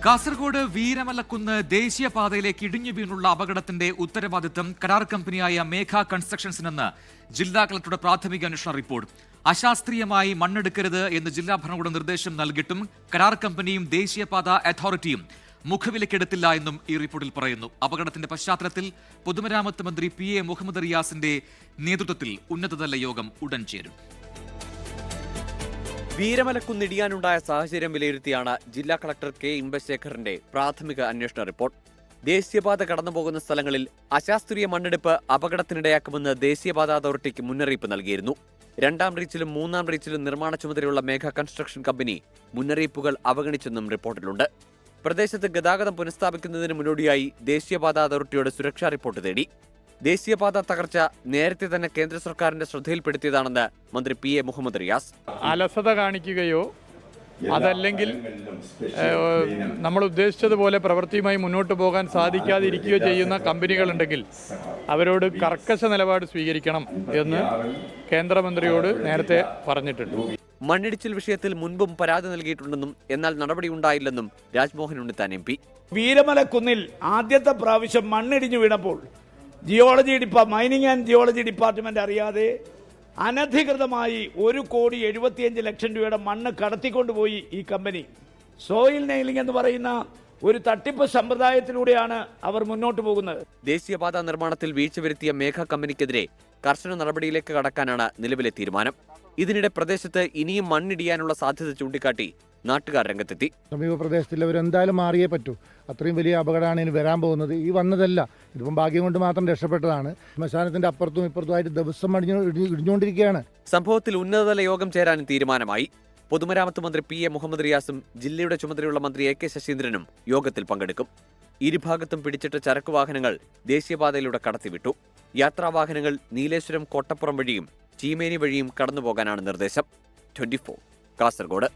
കാസർഗോഡ് വീരമലക്കുന്ന് ദേശീയപാതയിലേക്ക് ഇടിഞ്ഞു വീണുള്ള അപകടത്തിന്റെ ഉത്തരവാദിത്തം കരാർ കമ്പനിയായ മേഘ കൺസ്ട്രക്ഷൻസിനെന്ന് ജില്ലാ കളക്ടറുടെ പ്രാഥമിക അന്വേഷണ റിപ്പോർട്ട്. അശാസ്ത്രീയമായി മണ്ണെടുക്കരുത് എന്ന് ജില്ലാ ഭരണകൂടം നിർദ്ദേശം നൽകിയിട്ടും കരാർ കമ്പനിയും ദേശീയപാത അതോറിറ്റിയും മുഖവിലക്കെടുത്തില്ല എന്നും ഈ റിപ്പോർട്ടിൽ പറയുന്നു. അപകടത്തിന്റെ പശ്ചാത്തലത്തിൽ പൊതുമരാമത്ത് മന്ത്രി PA മുഹമ്മദ് റിയാസിന്റെ നേതൃത്വത്തിൽ ഉന്നതതല യോഗം ഉടൻ ചേരും. വീരമലക്കുന്നിടിയാനുണ്ടായ സാഹചര്യം വിലയിരുത്തിയാണ് ജില്ലാ കളക്ടർ K ഇമ്പശേഖറിന്റെ പ്രാഥമിക അന്വേഷണ റിപ്പോർട്ട്. ദേശീയപാത കടന്നുപോകുന്ന സ്ഥലങ്ങളിൽ അശാസ്ത്രീയ മണ്ണെടുപ്പ് അപകടത്തിനിടയാക്കുമെന്ന് ദേശീയപാത അതോറിറ്റിക്ക് മുന്നറിയിപ്പ് നൽകിയിരുന്നു. രണ്ടാം റീച്ചിലും മൂന്നാം റീച്ചിലും നിർമ്മാണ ചുമതലയുള്ള മേഘ കൺസ്ട്രക്ഷൻ കമ്പനി മുന്നറിയിപ്പുകൾ അവഗണിച്ചെന്നും റിപ്പോർട്ടിലുണ്ട്. പ്രദേശത്ത് ഗതാഗതം പുനഃസ്ഥാപിക്കുന്നതിന് മുന്നോടിയായി ദേശീയപാത അതോറിറ്റിയോട് സുരക്ഷാ റിപ്പോർട്ട് തേടി. ദേശീയപാത തകർച്ച നേരത്തെ തന്നെ കേന്ദ്ര സർക്കാരിന്റെ ശ്രദ്ധയിൽപ്പെടുത്തിയതാണെന്ന് മന്ത്രി PA മുഹമ്മദ് റിയാസ്. അലസത കാണിക്കുകയോ അതല്ലെങ്കിൽ നമ്മൾ ഉദ്ദേശിച്ചതുപോലെ പ്രവൃത്തിയുമായി മുന്നോട്ട് പോകാൻ സാധിക്കാതിരിക്കുകയോ ചെയ്യുന്ന കമ്പനികളുണ്ടെങ്കിൽ അവരോട് കർക്കശ നിലപാട് സ്വീകരിക്കണം എന്ന് കേന്ദ്രമന്ത്രിയോട് നേരത്തെ പറഞ്ഞിട്ടുണ്ട്. മണ്ണിടിച്ചിൽ വിഷയത്തിൽ മുൻപും പരാതി നൽകിയിട്ടുണ്ടെന്നും എന്നാൽ നടപടിയുണ്ടായില്ലെന്നും രാജ്മോഹൻ ഉണ്ണിത്താൻ MP. വീരമലക്കുന്നിൽ ആദ്യത്തെ പ്രാവശ്യം മണ്ണിടിഞ്ഞു വീണപ്പോൾ മൈനിങ് ആൻഡ് ജിയോളജി ഡിപ്പാർട്ട്മെന്റ് അറിയാതെ അനധികൃതമായി 1,75,00,000 രൂപയുടെ മണ്ണ് കടത്തിക്കൊണ്ടുപോയി ഈ കമ്പനി. സോയിൽ നെയിലിംഗ് എന്ന് പറയുന്ന ഒരു തട്ടിപ്പ് സമ്പ്രദായത്തിലൂടെയാണ് അവർ മുന്നോട്ട് പോകുന്നത്. ദേശീയപാത നിർമ്മാണത്തിൽ വീഴ്ച വരുത്തിയ മേഘ കമ്പനിക്കെതിരെ കർശന നടപടിയിലേക്ക് കടക്കാനാണ് നിലവിലെ തീരുമാനം. ഇതിനിടെ പ്രദേശത്ത് ഇനിയും മണ്ണിടിയാനുള്ള സാധ്യത ചൂണ്ടിക്കാട്ടി നാട്ടുകാർ രംഗത്തെത്തി. സമീപ പ്രദേശത്തുള്ളവർ എന്തായാലും മാറിയേ പറ്റൂ. അത്രയും വലിയ അപകടമാണ് ഇനി വരാൻ പോകുന്നത്. ഈ വന്നതല്ല, ഇതിപ്പം ഭാഗ്യം കൊണ്ട് മാത്രം രക്ഷപ്പെട്ടതാണ്. ശ്മശാനത്തിന്റെ അപ്പുറത്തും ഇപ്പുറത്തുമായിട്ട് ദിവസം ഇടിഞ്ഞുകൊണ്ടിരിക്കുകയാണ്. സംഭവത്തിൽ ഉന്നതതല യോഗം ചേരാനും തീരുമാനമായി. പൊതുമരാമത്ത് മന്ത്രി PA മുഹമ്മദ് റിയാസും ജില്ലയുടെ ചുമതലയുള്ള മന്ത്രി AK ശശീന്ദ്രനും യോഗത്തിൽ പങ്കെടുക്കും. ഇരുഭാഗത്തും പിടിച്ചിട്ട ചരക്ക് വാഹനങ്ങൾ ദേശീയപാതയിലൂടെ കടത്തിവിട്ടു. യാത്രാവാഹനങ്ങൾ നീലേശ്വരം കോട്ടപ്പുറം വഴിയും ചീമേനി വഴിയും കടന്നുപോകാനാണ് നിർദ്ദേശം. 24 കാസർഗോഡ്.